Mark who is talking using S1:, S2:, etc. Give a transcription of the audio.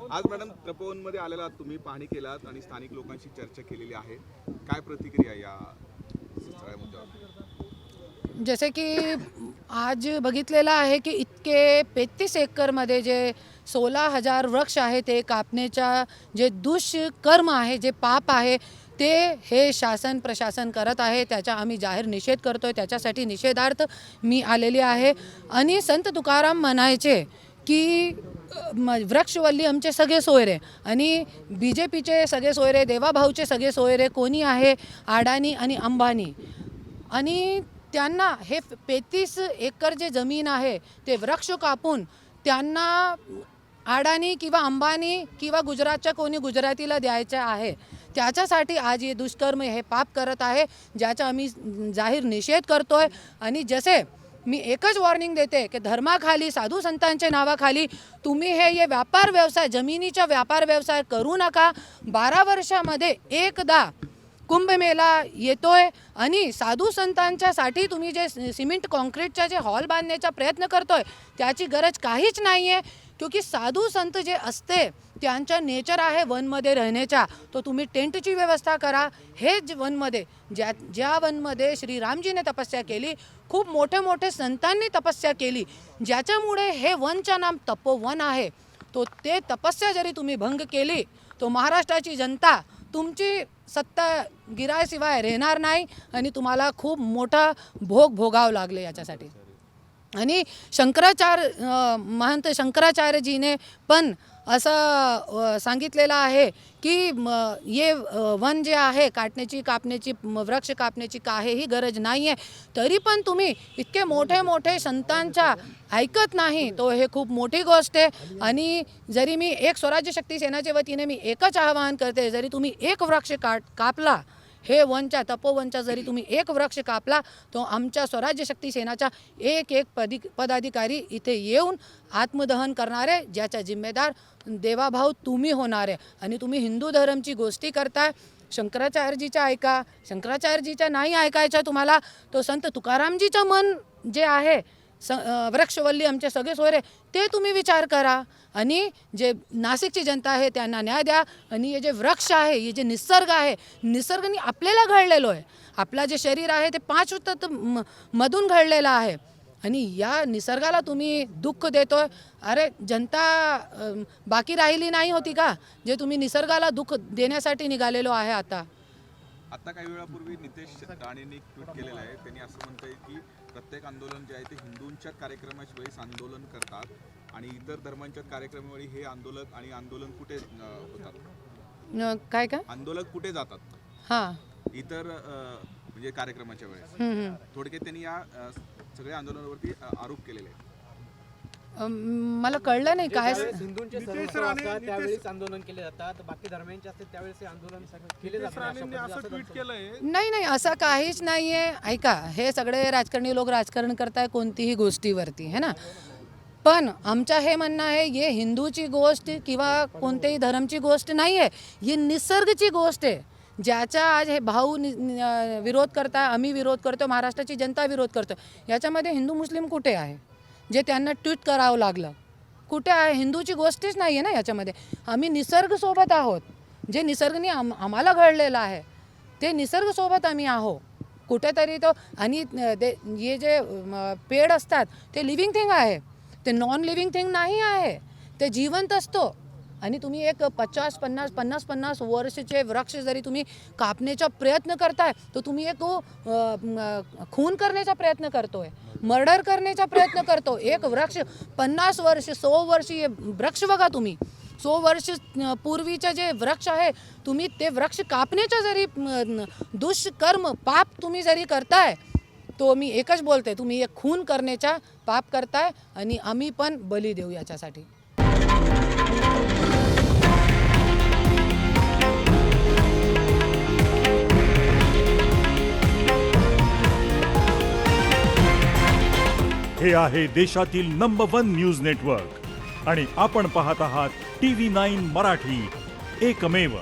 S1: आज मॅडम तपोवनमध्ये आलेला तुम्ही पाहणी केलात आणि स्थानिक लोकांशी चर्चा केलेली आहे, काय प्रतिक्रिया या सगळ्या मुद्द्यावर?
S2: जसे की आज बघितलेलं आहे की इतके 35 एकरमध्ये जे 16,000 वृक्ष आहे ते कापण्याच्या जे दुष्कर्म आहे, जे पाप आहे ते हे शासन प्रशासन करत आहे, त्याचा आम्ही जाहीर निषेध करतोय। त्याच्यासाठी निषेधार्थ मी आलेली आहे। आणि संत तुकाराम म्हणायचे की वृक्षवल्ली आमचे सगळे सोयरे आणि BJPचे सगळे सोयरे, देवाभाऊचे सगळे सोयरे कोणी आहे? अडाणी आणि अंबानी। आणि त्यांना हे 35 एकर जे जमीन आहे ते वृक्ष कापून त्यांना अडाणी किंवा अंबानी किंवा गुजरातच्या कोणी गुजरातीला द्यायचं आहे। त्याच्यासाठी आज हे दुष्कर्म हे पाप करत आहे, ज्याचा आम्ही जाहीर निषेध करतोय। आणि जसे मी एकच वॉर्निंग देते की धर्माखाली साधू संतांच्या नावाखाली तुम्ही हे व्यापार व्यवसाय, जमिनीचा व्यापार व्यवसाय करू नका। 12 वर्षामध्ये एकदा कुंभमेला येतोय आणि साधू संतांच्यासाठी तुम्ही जे सिमेंट कॉन्क्रीटचा जे हॉल बांधण्याचा प्रयत्न करतोय त्याची गरज काहीच नाही आहे, क्योंकि साधू संत जे असते त्यांचा नेचर आहे वनमध्ये राहण्याचा, तो तुम्ही टेंटची व्यवस्था करा। हे वनमध्ये ज्या वनमध्ये श्रीरामजीने तपस्या केली, खूप मोठे मोठे संतांनी तपस्या केली, ज्याच्यामुळे हे वनचं नाम तपोवन आहे। तो ते तपस्या जरी तुम्ही भंग केली तो महाराष्ट्राची जनता तुमची सत्ता गिरायशिवाय राहणार नाही आणि तुम्हाला खूप मोठा भोग भोगावं लागले याच्यासाठी। आणि महंत शंकराचार्यजीने पण असं सांगितलेलं आहे की ये वन जे आहे कापण्याची वृक्ष कापण्याची काहीही गरज नाही आहे, तरी पण तुम्ही इतके मोठे मोठे संतांच्या ऐकत नाही, तो हे खूप मोठी गोष्ट आहे। आणि जरी मी एक स्वराज्य शक्ती सेनाच्या वतीने मी एकच आवाहन करते, जरी तुम्ही एक वृक्ष कापला, हे वनच्या तपोवनचा जरी तुम्ही एक वृक्ष कापला, तो आमच्या स्वराज्य शक्ती सेनाचा एक पदाधिकारी इथे येऊन आत्मदहन करणार आहे, ज्याचा जिम्मेदार देवाभाऊ तुम्ही होणार आहे। आणि तुम्ही हिंदू धर्मची गोष्टी करताय, शंकराचार्यजीचा ऐका, शंकराचार्यजीचा नाही ऐकायचा तुम्हाला, तो संत तुकारामजीचं मन जे आहे वृक्षवल्ली आमचे सगळे सोयरे ते तुम्ही विचार करा। आणि जे नाशिकची जनता आहे त्यांना न्याय द्या। आणि हे जे वृक्ष आहे, हे जे निसर्ग आहे, निसर्गाने आपल्याला घडलेलो आहे, आपला जे शरीर आहे ते 5 तत्व मधून घडलेलं आहे आणि या निसर्गाला तुम्ही दुःख देतोय। अरे जनता बाकी राहिली नाही होती का, जे तुम्ही निसर्गाला दुःख देण्यासाठी निघालेलो आहे।
S1: आता काही वेळापूर्वी नितेश राणेंनी एक ट्विट केलेलं आहे, त्यांनी असं म्हणतंय की प्रत्येक आंदोलन जे आहे ते हिंदूंच्या कार्यक्रमाच्या वेळेस आंदोलन करतात आणि इतर धर्मांच्या कार्यक्रमावेळी हे आंदोलन कुठे होतात,
S2: काय काय
S1: आंदोलक कुठे जातात,
S2: हां
S1: इतर म्हणजे कार्यक्रमाच्या वेळेस। थोडक्यात त्यांनी या सगळ्या आंदोलनावरती आरोप केलेले आहेत।
S2: मला कळलं नाही काय
S3: हिंदूंचे त्यावेळेस आंदोलन केले जातात, बाकी धर्मांचे असते त्यावेळेस हे आंदोलन केले जातात।
S2: नाही असं काहीच नाही आहे। ऐका, हे सगळे राजकारणी लोक राजकारण करताय कोणतीही गोष्टीवरती, है ना, पण आमचं हे म्हणणं आहे हे हिंदूची गोष्ट किंवा कोणत्याही धर्मची गोष्ट नाही आहे, ही निसर्गाची गोष्ट आहे, ज्याचा आज हे भाऊ विरोध करताय, आम्ही विरोध करतो, महाराष्ट्राची जनता विरोध करतो। याच्यामध्ये हिंदू मुस्लिम कुठे आहे जे त्यांना ट्विट करावं लागलं, कुठे आहे? हिंदूची गोष्टच नाही आहे ना याच्यामध्ये। आम्ही निसर्गसोबत आहोत, जे निसर्गाने आम्हाला घडलेलं आहे ते निसर्गसोबत आम्ही आहो कुठेतरी। तो आणि हे जे पेड़ असतात ते लिव्हिंग थिंग आहे, ते नॉन लिव्हिंग थिंग नाही आहे, ते जिवंत असतो। आणि तुम्ही एक 50 वर्षाचे वृक्ष जरी तुम्ही कापण्याचा प्रयत्न करताय, तर तुम्ही एक खून करण्याचा प्रयत्न करतोय, मर्डर करण्याचा प्रयत्न करतो। एक वृक्ष 50 वर्ष 100 वर्ष वृक्ष बघा तुम्ही, 100 वर्ष पूर्वीचे जे वृक्ष आहे तुम्ही ते वृक्ष कापण्याचा जरी दुष्कर्म पाप तुम्ही जरी करताय, तो मी एकच बोलते, तुम्ही एक खून करण्याचा पाप करताय आणि आम्ही पण बली देऊ याच्यासाठी।
S4: हे आहे देशातील नंबर 1 न्यूज नेटवर्क आणि आपण पाहत आहात TV9 मराठी, एकमेव।